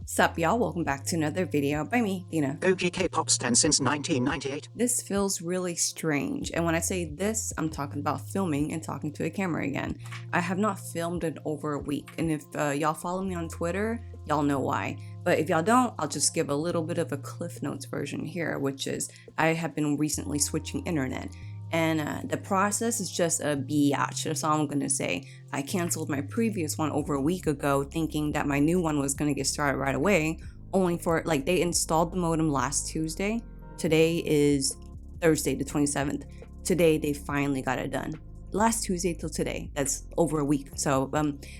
Sup y'all, welcome back to another video by me, Dina. OG K-pop stan since 1998. This feels really strange, and when I say this, I'm talking about filming and talking to a camera again. I have not filmed in over a week, and if y'all follow me on Twitter, y'all know why. But if y'all don't, I'll just give a little bit of a Cliff Notes version here, which is I have been recently switching internet. And the process is just a biatch, that's all I'm gonna say. I canceled my previous one over a week ago thinking that my new one was gonna get started right away, only for, like, they installed the modem last Tuesday. Today is Thursday the 27th. Today they finally got it done. Last Tuesday till today, that's over a week. So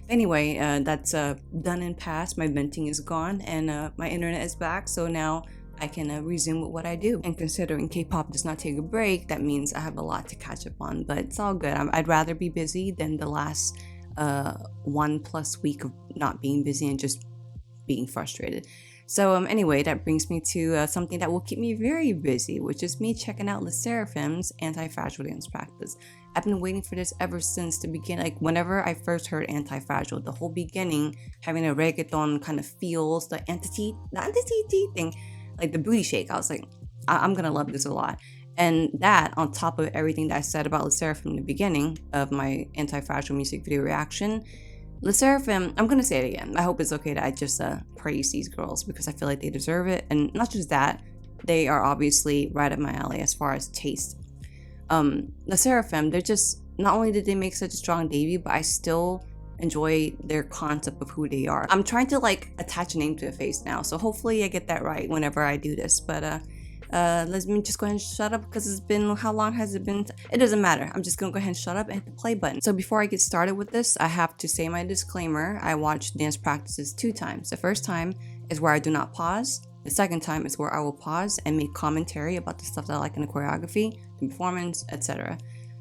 anyway, that's done and past. My venting is gone and my internet is back, so now I can resume with what I do. And considering K-pop does not take a break, that means I have a lot to catch up on, but it's all good. I'd rather be busy than the last 1+ week of not being busy and just being frustrated. So anyway, that brings me to something that will keep me very busy, which is me checking out SSERAFIM's Antifragile dance practice. I've been waiting for this ever since the beginning. Like, whenever I first heard Antifragile, the whole beginning, having a reggaeton kind of feels, the entity thing, like the booty shake, I was like, I'm gonna love this a lot. And that, on top of everything that I said about SSERAFIM in the beginning of my Antifragile music video reaction, SSERAFIM, I'm gonna say it again. I hope it's okay that I just praise these girls because I feel like they deserve it. And not just that, they are obviously right up my alley as far as taste. SSERAFIM, they're just, not only did they make such a strong debut, but I still enjoy their concept of who they are. I'm trying to like attach a name to a face now, so hopefully I get that right whenever I do this. But let me just go ahead and shut up because it's been, how long has it been? It doesn't matter. I'm just gonna go ahead and shut up and hit the play button. So before I get started with this, I have to say my disclaimer. I watched dance practices 2 times. The first time is where I do not pause. The second time is where I will pause and make commentary about the stuff that I like in the choreography, the performance, etc.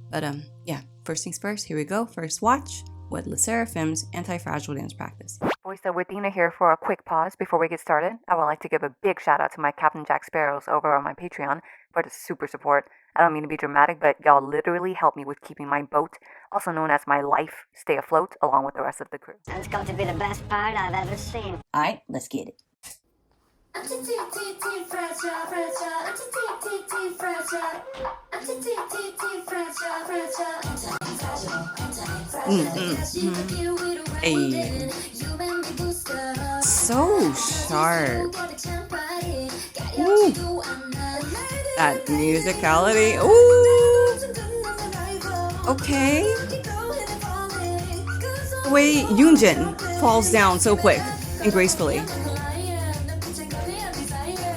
But yeah, first things first, here we go. First watch with SSERAFIM's Antifragile dance practice. Voice with Dina here for a quick pause before we get started. I would like to give a big shout out to my Captain Jack Sparrows over on my Patreon for the super support. I don't mean to be dramatic, but y'all literally help me with keeping my boat, also known as my life, stay afloat along with the rest of the crew. That's got to be the best part I've ever seen. Alright, let's get it. Hey. So sharp. Ooh. That musicality. Ooh. Okay. The way Yoonjin falls down so quick and gracefully.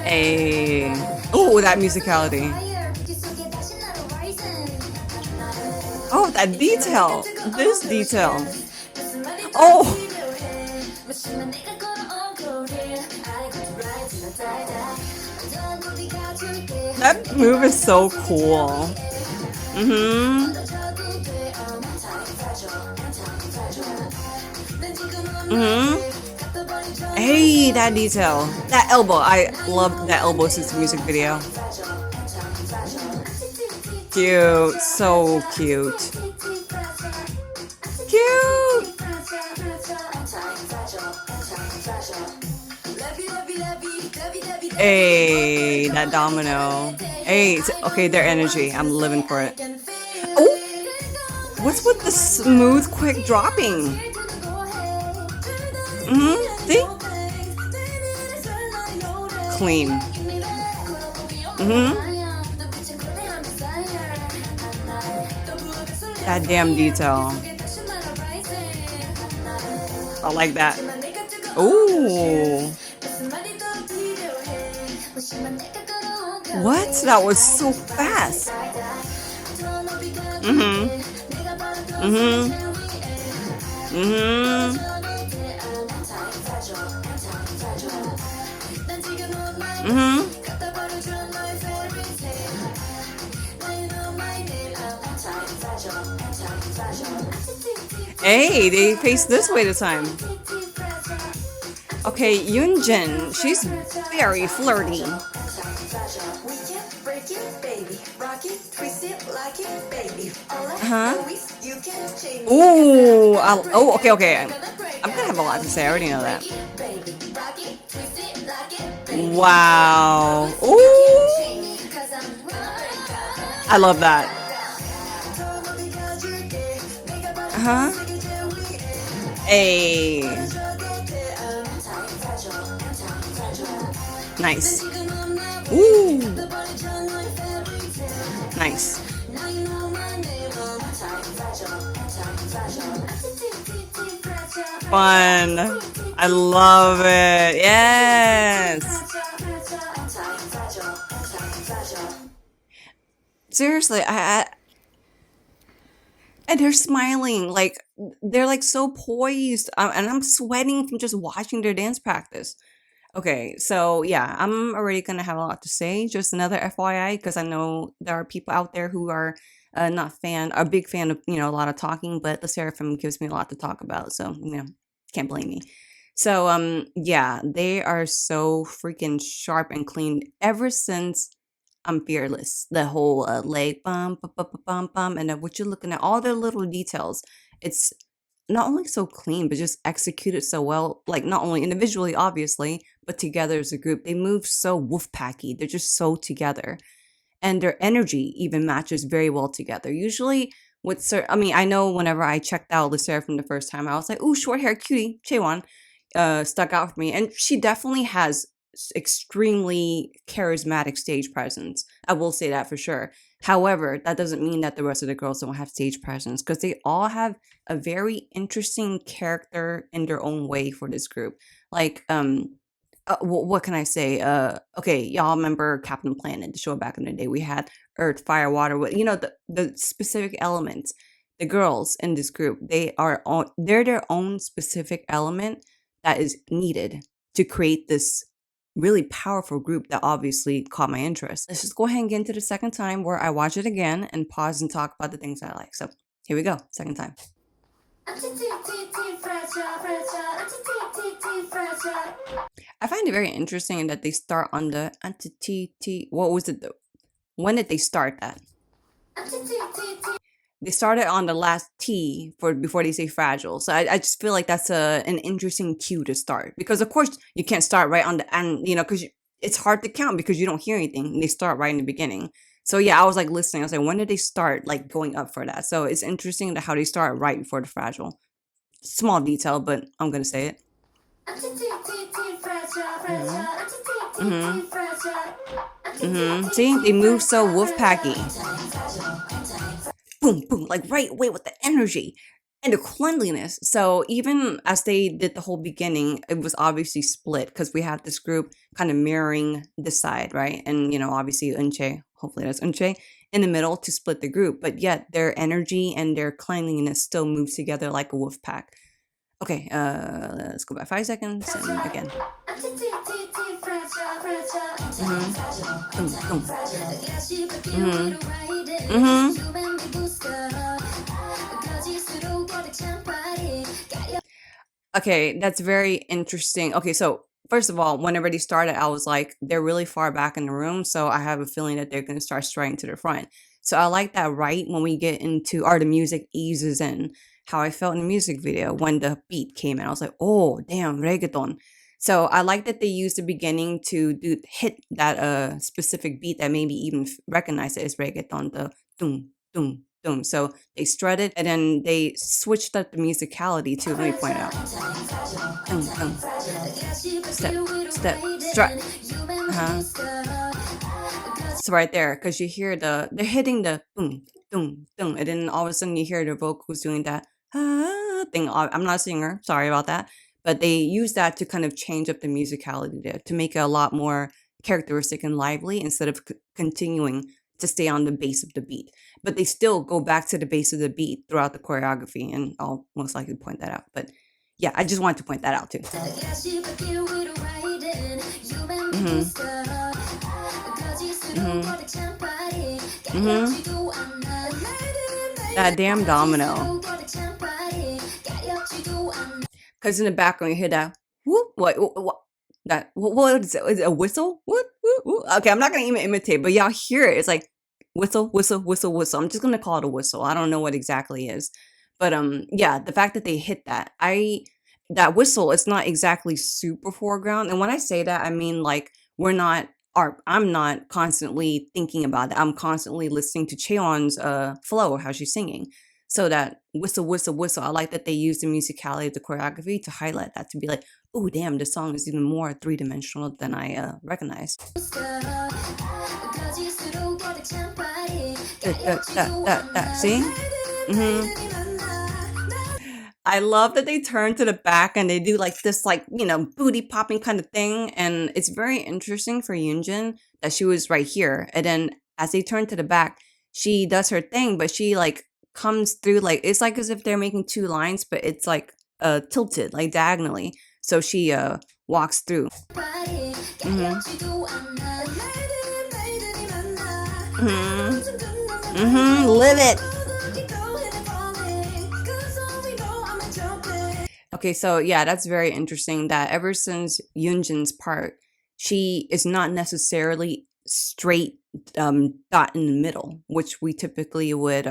Hey. Oh, that musicality. Oh, that detail. This detail. Oh. That move is so cool. Hey, that detail. That elbow. I love that elbow since the music video. Cute. So cute. Cute. Hey, that domino. Hey, okay, their energy. I'm living for it. Oh, what's with the smooth, quick dropping? See? Clean. That damn detail. I like that. Ooh. What? That was so fast. Hey, they face this way this time. Okay, Yoonjin, she's very flirty. Ooh, okay. I'm gonna have a lot to say. I already know that. Wow. Ooh. I love that. Uh-huh. Hey. Nice. Ooh. Nice. Fun. I love it. Yes. Seriously, and they're smiling like they're like so poised, and I'm sweating from just watching their dance practice. Okay, so yeah, I'm already gonna have a lot to say. Just another FYI, because I know there are people out there who are a big fan of a lot of talking, but the Seraphim gives me a lot to talk about, so can't blame me. So yeah, they are so freaking sharp and clean ever since I'm Fearless. The whole leg bump, bump, bump, bump, bump, and then what you're looking at, all the little details. It's not only so clean, but just executed so well. Like not only individually, obviously, but together as a group. They move so wolf packy. They're just so together, and their energy even matches very well together. Usually, I mean, I know whenever I checked out Lucera from the first time, I was like, "Ooh, short hair cutie, Chaewon," stuck out for me, and she definitely has extremely charismatic stage presence. I will say that for sure. However, that doesn't mean that the rest of the girls don't have stage presence, because they all have a very interesting character in their own way for this group. Like, what can I say? Okay, y'all remember Captain Planet, the show back in the day? We had Earth, Fire, Water. The specific elements. The girls in this group, they're their own specific element that is needed to create this really powerful group that obviously caught my interest. Let's just go ahead and get into the second time where I watch it again and pause and talk about the things I like. So here we go, second time. I find it very interesting that they start on the what was it? When did they start that? They started on the last T before they say fragile. So I just feel like that's an interesting cue to start, because of course you can't start right on the end, because it's hard to count because you don't hear anything. They start right in the beginning. So yeah, I was like listening. I was like, when did they start like going up for that? So it's interesting how they start right before the fragile. Small detail, but I'm gonna say it. See, they move so wolf-packy. Boom, boom, like right away with the energy and the cleanliness. So even as they did the whole beginning, it was obviously split because we have this group kind of mirroring this side, right? And obviously Unche, hopefully that's Unche, in the middle to split the group. But yet their energy and their cleanliness still moves together like a wolf pack. Okay, let's go back 5 seconds and again. Okay, that's very interesting. Okay, so first of all, whenever they started, I was like, they're really far back in the room, so I have a feeling that they're going to start straying to the front. So I like that right when we get into, or the music eases in, how I felt in the music video when the beat came in. I was like, oh, damn, reggaeton. So I like that they used the beginning to hit that specific beat that maybe even recognize it as reggaeton, the doom, doom, doom. So they strutted and then they switched up the musicality too. Let me point it out. Doom, doom. Step, strut. So right there, because you hear they're hitting the boom, doom, doom, and then all of a sudden you hear the vocals doing that thing. I'm not a singer, sorry about that. But they use that to kind of change up the musicality there to make it a lot more characteristic and lively instead of continuing to stay on the base of the beat. But they still go back to the base of the beat throughout the choreography, and I'll most likely point that out. But yeah, I just wanted to point that out too. That damn domino. Because in the background you hear that whoop, what is it? Is it a whistle? Whoop, whoop, whoop. Okay, I'm not gonna even imitate, but y'all hear it. It's like whistle, whistle, whistle, whistle. I'm just gonna call it a whistle. I don't know what exactly is, but yeah, the fact that they hit that, that whistle is not exactly super foreground. And when I say that, I mean like I'm not constantly thinking about that. I'm constantly listening to Cheon's flow, how she's singing. So that whistle, whistle, whistle. I like that they use the musicality of the choreography to highlight that, to be like, oh damn, this song is even more three-dimensional than I recognized. See? I love that they turn to the back and they do like this, like, you know, booty popping kind of thing. And it's very interesting for Yoonjin that she was right here. And then as they turn to the back, she does her thing, but she like comes through, like, it's like as if they're making two lines, but it's like tilted, like diagonally. So she walks through. Live it. Okay, so yeah, that's very interesting that ever since Yoonjin's part, she is not necessarily straight dot in the middle, which we typically would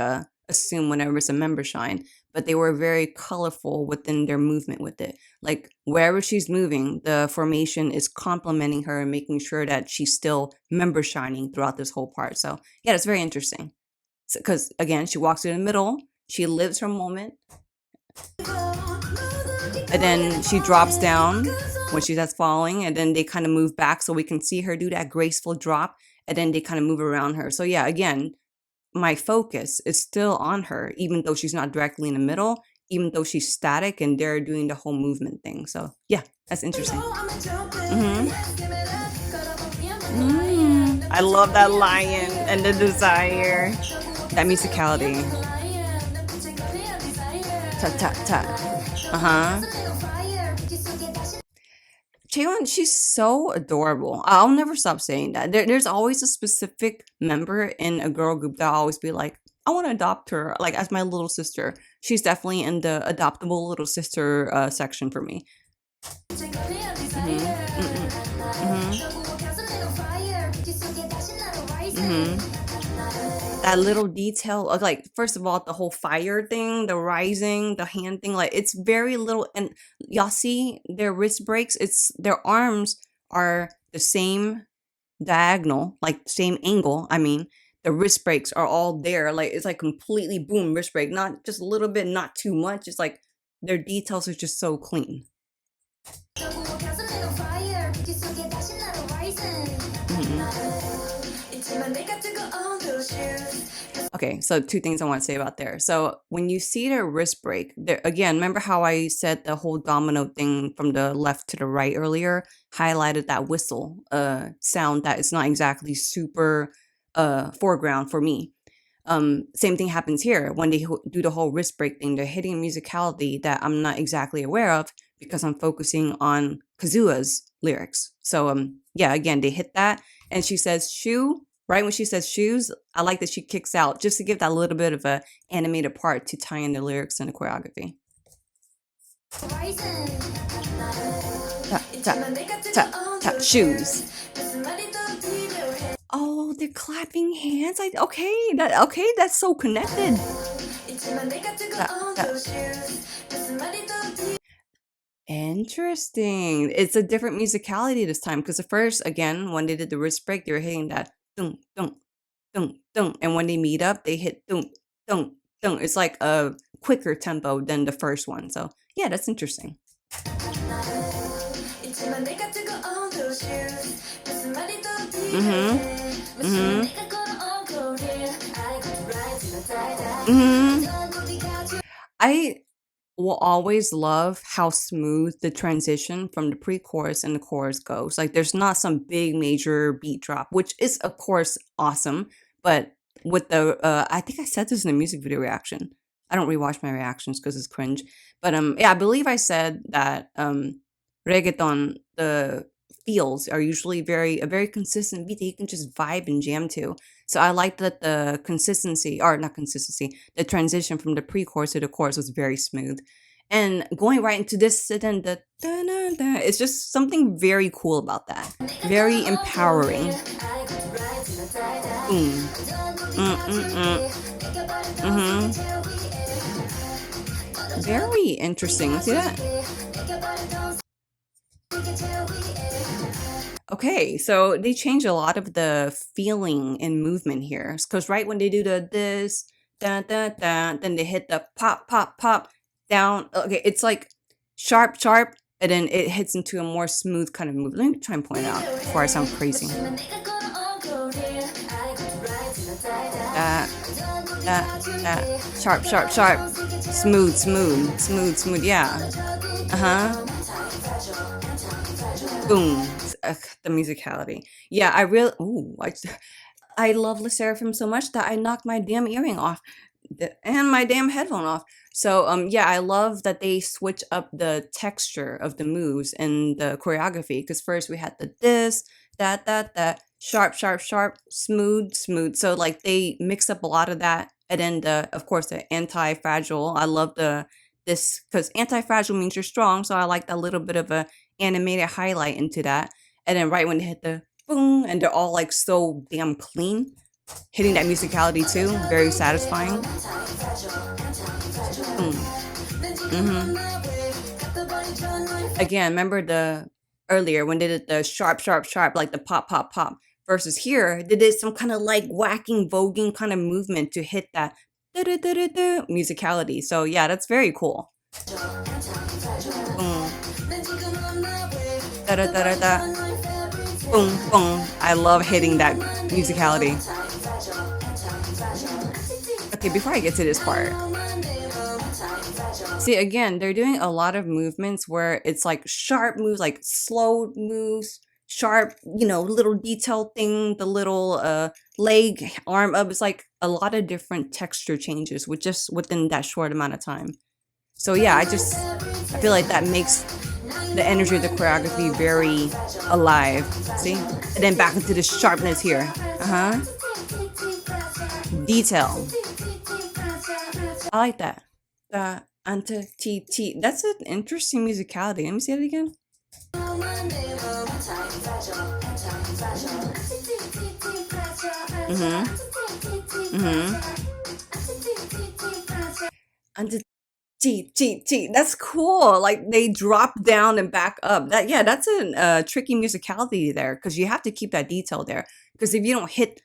assume whenever it's a member shine, but they were very colorful within their movement with it. Like wherever she's moving, the formation is complementing her and making sure that she's still member shining throughout this whole part. So yeah, that's very interesting. Because again, she walks in the middle, she lives her moment, and then she drops down when she's that's falling, and then they kind of move back so we can see her do that graceful drop, and then they kind of move around her. So yeah, again, my focus is still on her, even though she's not directly in the middle, even though she's static and they're doing the whole movement thing. So yeah, that's interesting. I love that lion and the desire, that musicality. Ta ta ta. Chaewon, she's so adorable. I'll never stop saying that. There's always a specific member in a girl group that I'll always be like, I want to adopt her, like as my little sister. She's definitely in the adoptable little sister section for me. That little detail of, like, first of all, the whole fire thing, the rising, the hand thing, like it's very little. And y'all see their wrist breaks, it's their arms are the same diagonal, like same angle. I mean, the wrist breaks are all there, like it's like completely boom wrist break, not just a little bit, not too much. It's like their details are just so clean. Okay, so two things I want to say about there. So when you see their wrist break, there again, remember how I said the whole domino thing from the left to the right earlier highlighted that whistle sound that is not exactly super foreground for me. Same thing happens here when they do the whole wrist break thing. They're hitting a musicality that I'm not exactly aware of because I'm focusing on Kazua's lyrics. So yeah, again, they hit that and she says shoe. Right when she says shoes, I like that she kicks out just to give that little bit of a animated part to tie in the lyrics and the choreography. Shoes. Oh, they're clapping hands. Okay, that's so connected. Interesting. It's a different musicality this time because at first, again, when they did the wrist break, they were hitting that dunk, dunk, dunk, dunk, and when they meet up, they hit dunk, dunk, dunk. It's like a quicker tempo than the first one. So yeah, that's interesting. I will always love how smooth the transition from the pre-chorus and the chorus goes. Like there's not some big major beat drop, which is of course awesome. But with the I think I said this in the music video reaction. I don't rewatch my reactions because it's cringe. But yeah, I believe I said that reggaeton, the feels are usually a very consistent beat that you can just vibe and jam to. So I like that the transition from the pre-chorus to the chorus was very smooth. And going right into this, then it's just something very cool about that. Very empowering. Very interesting. See that? Okay, so they change a lot of the feeling and movement here. Because right when they do the this, da, da, da, then they hit the pop, pop, pop, down. Okay, it's like sharp, sharp, and then it hits into a more smooth kind of move. Let me try and point it out before I sound crazy. That, that, sharp, sharp, sharp, smooth, smooth, smooth, smooth, yeah. Boom. The musicality. Yeah, I really, ooh, I love SSERAFIM so much that I knocked my damn earring off and my damn headphone off. So yeah, I love that they switch up the texture of the moves and the choreography, because first we had the this, that, sharp, sharp, sharp, smooth, smooth. So like they mix up a lot of that. And then of course the anti-fragile. I love this because anti-fragile means you're strong, so I like that little bit of a animated highlight into that. And then right when they hit the boom, and they're all like so damn clean, hitting that musicality too, very satisfying. Again, remember the earlier when they did the sharp, sharp, sharp, like the pop, pop, pop, versus here they did some kind of like whacking, voguing kind of movement to hit that musicality. So yeah, that's very cool. Boom, boom. I love hitting that musicality. Okay, before I get to this part, see, again, they're doing a lot of movements where it's like sharp moves, like slow moves, sharp, little detail thing, the little leg, arm up. It's like a lot of different texture changes with just within that short amount of time. So yeah, I feel like that makes the energy of the choreography very alive. See? And then back into the sharpness here. Detail. I like that. The T. That's an interesting musicality. Let me see it again. T. That's cool. Like they drop down and back up. That's a tricky musicality there, because you have to keep that detail there. Because if you don't hit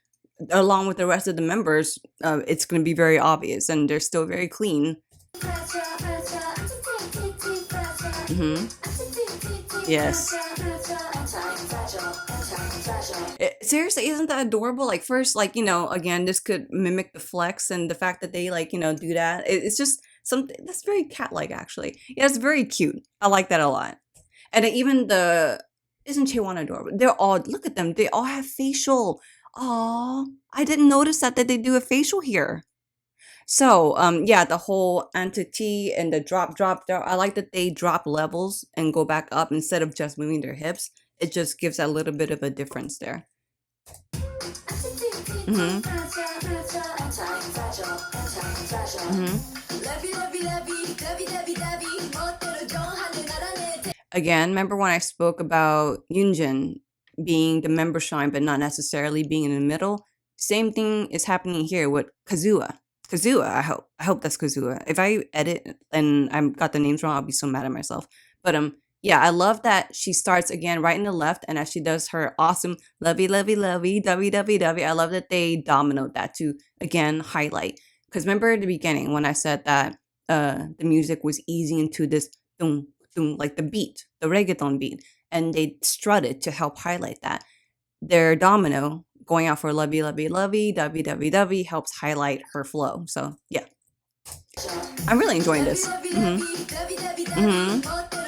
along with the rest of the members, it's going to be very obvious, and they're still very clean. Yes. Seriously, isn't that adorable? Like first, like, again, this could mimic the flex, and the fact that they like, do that. It's just something that's very cat-like, actually. Yeah, it's very cute. I like that a lot. And even isn't Chewan adorable? They're all, look at them. They all have facial. Aw, I didn't notice that they do a facial here. So, yeah, the whole entity and the drop, I like that they drop levels and go back up instead of just moving their hips. It just gives a little bit of a difference there. Again, remember when I spoke about Yunjin being the member shrine, but not necessarily being in the middle? Same thing is happening here with Kazuha. I hope that's Kazuha. If I edit and I got the names wrong, I'll be so mad at myself. But yeah, I love that she starts again right in the left, and as she does her awesome lovey, I love that they dominoed that to again highlight. Because remember at the beginning when I said that the music was easing into this boom, boom, like the beat, the reggaeton beat, and they strutted to help highlight that. Their domino going out for lovey, helps highlight her flow. So yeah, I'm really enjoying this.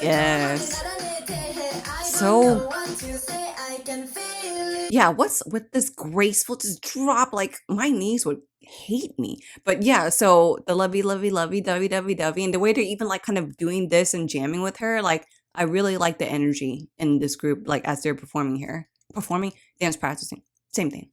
Yes. So yeah, what's with this graceful just drop? Like my knees would hate me. But yeah, so the lovey, and the way they're even like kind of doing this and jamming with her, like I really like the energy in this group, like as they're performing here. Dance practicing. Same thing.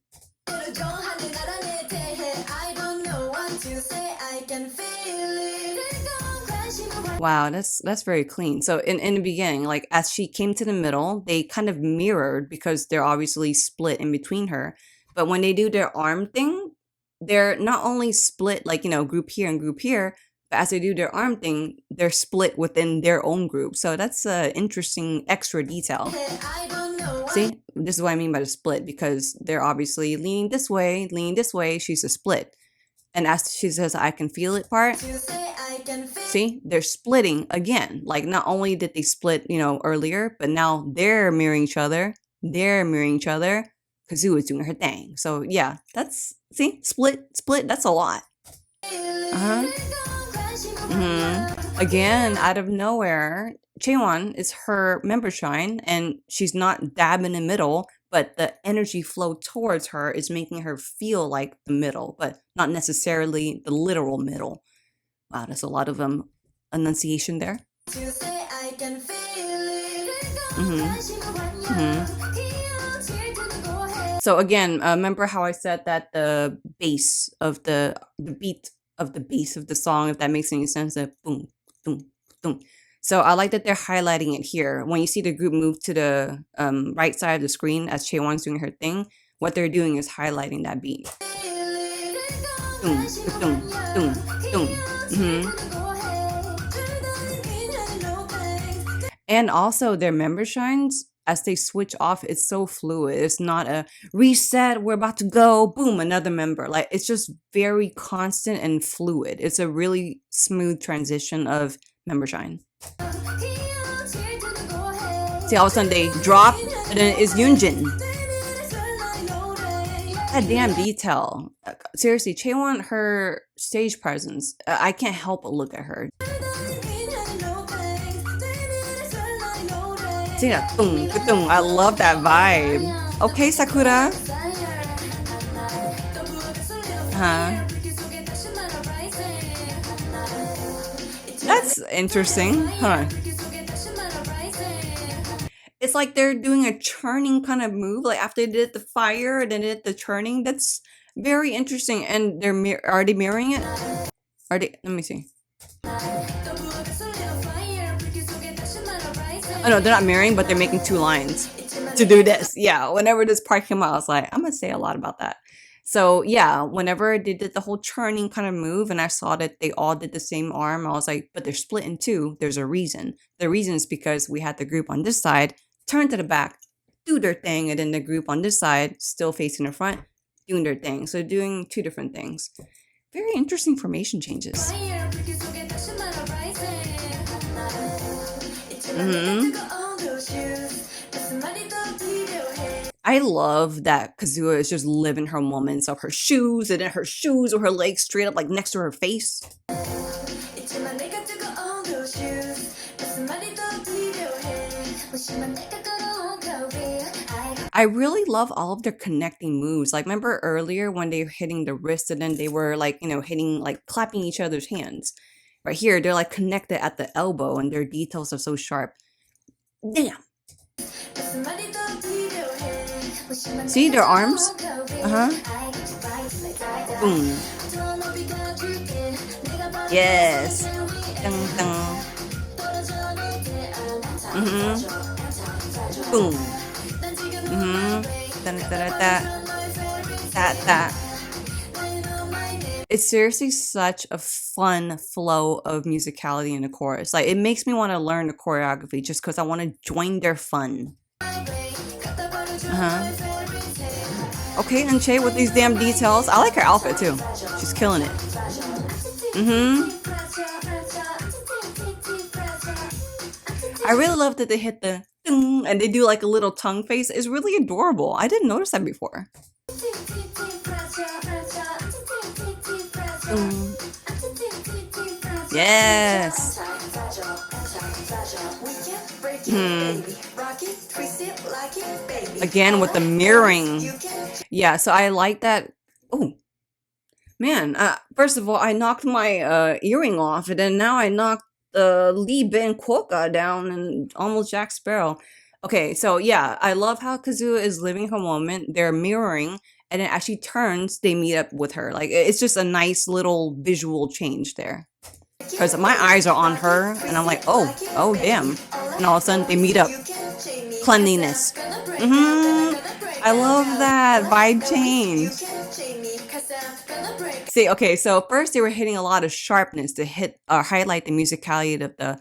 Wow, that's very clean. So in the beginning, like as she came to the middle, they kind of mirrored because they're obviously split in between her. But when they do their arm thing, they're not only split like, group here and group here, But as they do their arm thing, they're split within their own group. So that's an interesting extra detail. See, this is what I mean by the split, because they're obviously leaning this way, she's a split. And as she says, I can feel it part, see, they're splitting again. Like, not only did they split, you know, earlier, but now they're mirroring each other. Kazoo is doing her thing. So yeah, that's, see, split, that's a lot. Again, out of nowhere, Chaewon is her member shine, and she's not dabbing in the middle, but the energy flow towards her is making her feel like the middle, but not necessarily the literal middle. Wow, there's a lot of enunciation there. So again, remember how I said that the bass of the beat of the bass of the song, if that makes any sense, that boom, boom, boom. So I like that they're highlighting it here. When you see the group move to the right side of the screen as Chaewon's doing her thing, what they're doing is highlighting that beat. Boom, boom, boom, boom. And also their member shines, as they switch off, it's so fluid. It's not a reset, we're about to go, boom, another member. Like, it's just very constant and fluid. It's a really smooth transition of member shine. See, all of a sudden they drop, and then it's Yoonjin. That damn detail. Seriously, Chaewon, her stage presence, I can't help but look at her. See that? Boom, boom. I love that vibe. Okay, Sakura. That's interesting, huh? It's like they're doing a churning kind of move. Like, after they did the fire and then they did the churning. That's very interesting. And they're are they mirroring it? Are they? Let me see. Oh no, they're not mirroring, but they're making two lines to do this. Yeah, whenever this part came out, I was like, I'm gonna say a lot about that. So yeah, whenever they did the whole churning kind of move and I saw that they all did the same arm, I was like, but they're split in two. There's a reason. The reason is because we had the group on this side turn to the back, do their thing, and then the group on this side, still facing the front, doing their thing. So doing two different things. Very interesting formation changes. I love that Kazuha is just living her moments of her shoes, and then her shoes or her legs straight up like next to her face. I really love all of their connecting moves. Like, remember earlier when they were hitting the wrist and then they were like, you know, hitting, like clapping each other's hands. Right here, they're like connected at the elbow and their details are so sharp. Damn. See their arms? Boom. Yes. Dun, dun. Boom. Da, da, da, da. It's seriously such a fun flow of musicality in the chorus. Like, it makes me want to learn the choreography just because I want to join their fun. Okay, and Che with these damn details. I like her outfit too. She's killing it. I really love that they hit the ding, and they do like a little tongue face. It's really adorable. I didn't notice that before. Yes. Again with the mirroring. Yeah, so I like that. Oh, man. First of all, I knocked my earring off, and then now I knocked Lee Ben Quokka down and almost Jack Sparrow. Okay, so yeah, I love how Kazuha is living her moment. They're mirroring, and then as she turns, they meet up with her. Like, it's just a nice little visual change there. Because my eyes are on her, and I'm like, oh damn. And all of a sudden, they meet up. Cleanliness. I love that vibe change. See, okay, so first they were hitting a lot of sharpness to hit or highlight the musicality of the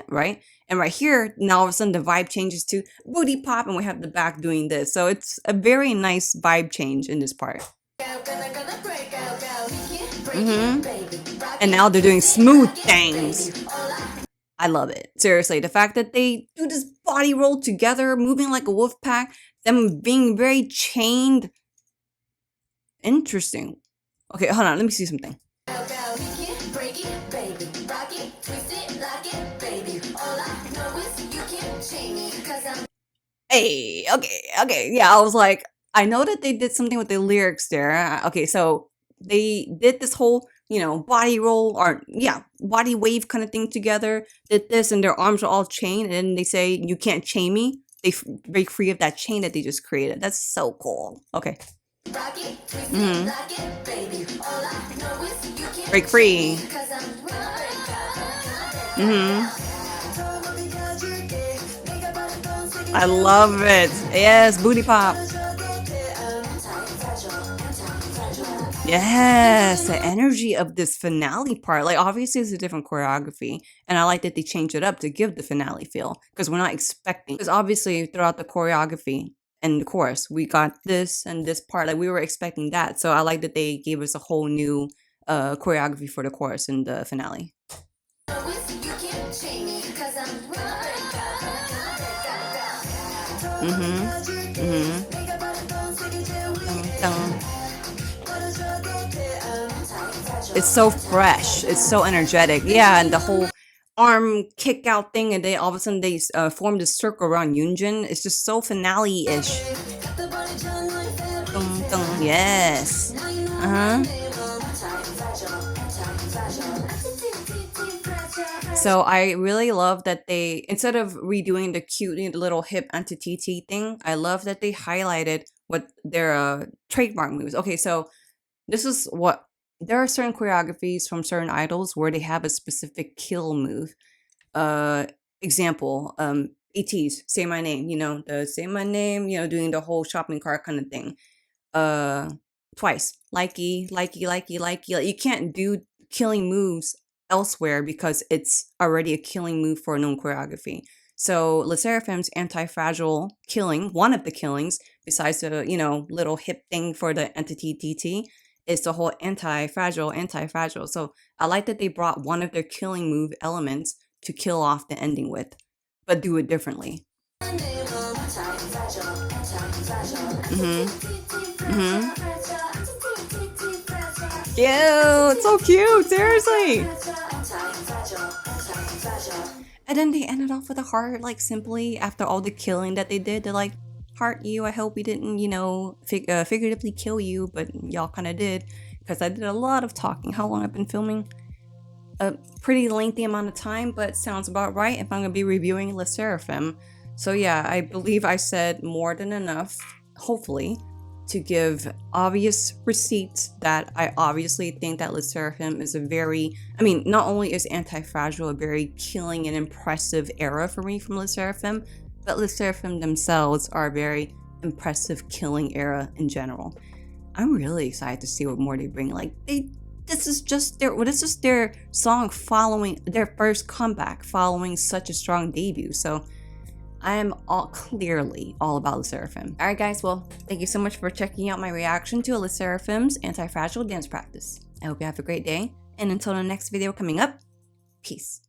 right? And right here, now all of a sudden the vibe changes to booty pop and we have the back doing this. So it's a very nice vibe change in this part. And now they're doing smooth things. I love it. Seriously, the fact that they do this body roll together, moving like a wolf pack, them being very chained. Interesting. Okay, hold on. Let me see something. Hey, okay. Yeah, I was like, I know that they did something with the lyrics there. Okay, so they did this whole, body roll or, body wave kind of thing together. Did this and their arms are all chained. And then they say, you can't chain me. They break free of that chain that they just created. That's so cool. Okay. Break free. I love it. Yes, booty pop. Yes, the energy of this finale part. Like, obviously, it's a different choreography. And I like that they changed it up to give the finale feel. Because we're not expecting. Because obviously, throughout the choreography and the chorus, we got this and this part. Like, we were expecting that. So I like that they gave us a whole new choreography for the chorus in the finale. It's so fresh. It's so energetic. Yeah, and the whole arm kick out thing, and then all of a sudden they formed a circle around Yoonjin. It's just so finale-ish. Yes. So I really love that they, instead of redoing the cute little hip anti-TT thing, I love that they highlighted what their trademark moves. Okay, so this is what, there are certain choreographies from certain idols where they have a specific kill move. Example, ET's Say My Name, the Say My Name, doing the whole shopping cart kind of thing. Twice, likey. You can't do killing moves elsewhere because it's already a killing move for a known choreography. So SSERAFIM's Antifragile killing, one of the killings, besides the, little hip thing for the entity TT, is the whole anti-fragile. So I like that they brought one of their killing move elements to kill off the ending with, but do it differently. Cute! So cute! Seriously! And then they ended off with a heart, like, simply, after all the killing that they did. They're like, heart you, I hope we didn't, figuratively kill you, but y'all kind of did, because I did a lot of talking. How long I've been filming? A pretty lengthy amount of time, but sounds about right if I'm going to be reviewing SSERAFIM. So yeah, I believe I said more than enough, hopefully, to give obvious receipts that I obviously think that SSERAFIM is a very, not only is Antifragile a very killing and impressive era for me from SSERAFIM, but SSERAFIM themselves are a very impressive killing era in general. I'm really excited to see what more they bring. Like, this is just their song following their first comeback, following such a strong debut. So I am clearly all about SSERAFIM. Alright guys, well, thank you so much for checking out my reaction to SSERAFIM's Antifragile dance practice. I hope you have a great day, and until the next video coming up, peace.